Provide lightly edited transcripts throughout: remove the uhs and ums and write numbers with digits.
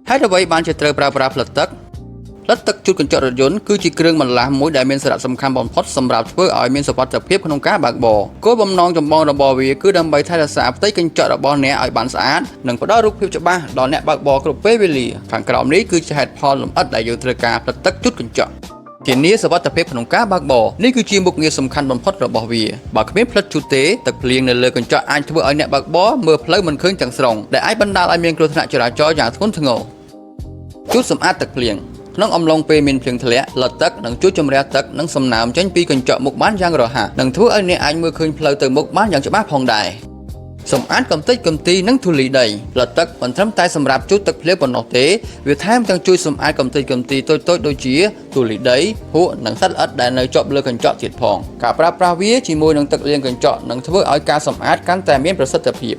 ហើយអ្វីបានជាត្រូវប្រើប្រាស់ផ្លិតទឹកជូតកញ្ចក់រថយន្តគឺជាគ្រឿងបន្លាស់មួយដែលមានសារៈសំខាន់បំផុតសម្រាប់ធ្វើឲ្យមានសុវត្ថិភាពក្នុងការបើកបរគោលបំណងចម្បងរបស់វាគឺដើម្បីថែរក្សាផ្ទៃកញ្ចក់របស់អ្នកឲ្យបានស្អាតនិងផ្ដល់រូបភាពច្បាស់ដល់អ្នកបើកបរគ្រប់ពេលវេលាខាងក្រោមនេះគឺជាហេតុផលលម្អិតដែលយើងត្រូវការផ្លិតទឹកជូតកញ្ចក់ធានាសុវត្ថិភាពក្នុងការបើកបរនេះគឺជាមុខងារសំខាន់បំផុតរបស់វាបើគ្មានផ្លិតជូតទេទឹកភ្លៀងនៅលើកញ្ចក់អាចធ្វើឲ្យអ្នកបើកបរមើលផ្លូវមិនឃើញទាំងស្រុងដែលអាចបណ្ដាលឲ្យមានគ្រោះថ្នាក់ចរាចរណ៍យ៉ាងធ្ងន់ធ្ងរជូតសម្អាតទឹកភ្លៀងក្នុងអំឡុងពេលមានភ្លៀងធ្លាក់លទឹកនឹងជួយជំរះទឹកនិងសំណើមចេញពីកញ្ចក់មុខបានយ៉ាងរហ័សនិងធ្វើឲ្យអ្នកអាចមើលឃើញផ្លូវទៅមុខបានយ៉ាងច្បាស់ផងដែរសម្អាតកម្ទេចកំទីនិងធូលីដីលទឹកមិនត្រឹមតែសម្រាប់ជូតទឹកភ្លៀងប៉ុណ្ណោះទេវាថែមទាំងជួយសម្អាតកម្ទេចកំទីតូចៗដូចជាធូលីដីភក់និងសត្វល្អិតដែលនៅជាប់លើកញ្ចក់ទៀតផងការប្រើប្រាស់វាជាមួយនឹងទឹកលាងកញ្ចក់នឹងធ្វើឲ្យការសម្អាតកាន់តែមានប្រសិទ្ធភាព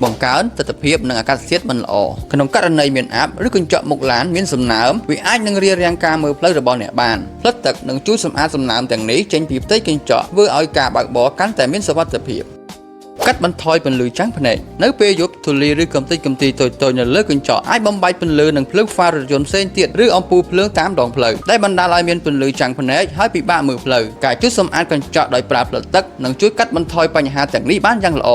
បង្កើនទិដ្ឋភាពនិងអាកាសធាតុមិនល្អក្នុងករណីមានអាបឬកញ្ចក់មុខឡានមានសំណើមវាអាចនឹងរារាំងការមើលផ្លូវរបស់អ្នកបានផ្លិតទឹកនឹងជួយសម្អាតសំណើមទាំងនេះចេញពីផ្ទៃកញ្ចក់ធ្វើឲ្យការបើកបរកាន់តែមានសុវត្ថិភាពកាត់បន្ថយពន្លឺចាំងភ្នែកនៅពេលយប់ធូលីឬកម្ទេចកំទីតូចៗនៅលើកញ្ចក់អាចបំបែកពន្លឺនិងភ្លើងហ្វាររថយន្តផ្សេងទៀតឬអំពូលភ្លើងតាមដងផ្លូវដែលបណ្ដាលឲ្យមានពន្លឺចាំងភ្នែកហើយពិបាកមើលផ្លូវការជួយសម្អាតកញ្ចក់ដោយប្រើផ្លិតទឹកនឹងជួយកាត់បន្ថយបញ្ហាទាំងនេះបានយ៉ាងល្អ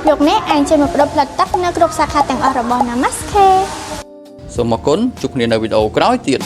លោកអ្នកអាចជួយមកបដិផ្លិតទឹកនៅគ្រប់សាខាទាំងអស់របស់ Namaste សូមអរគុណជួបគ្នានៅវីដេអូក្រោយទៀត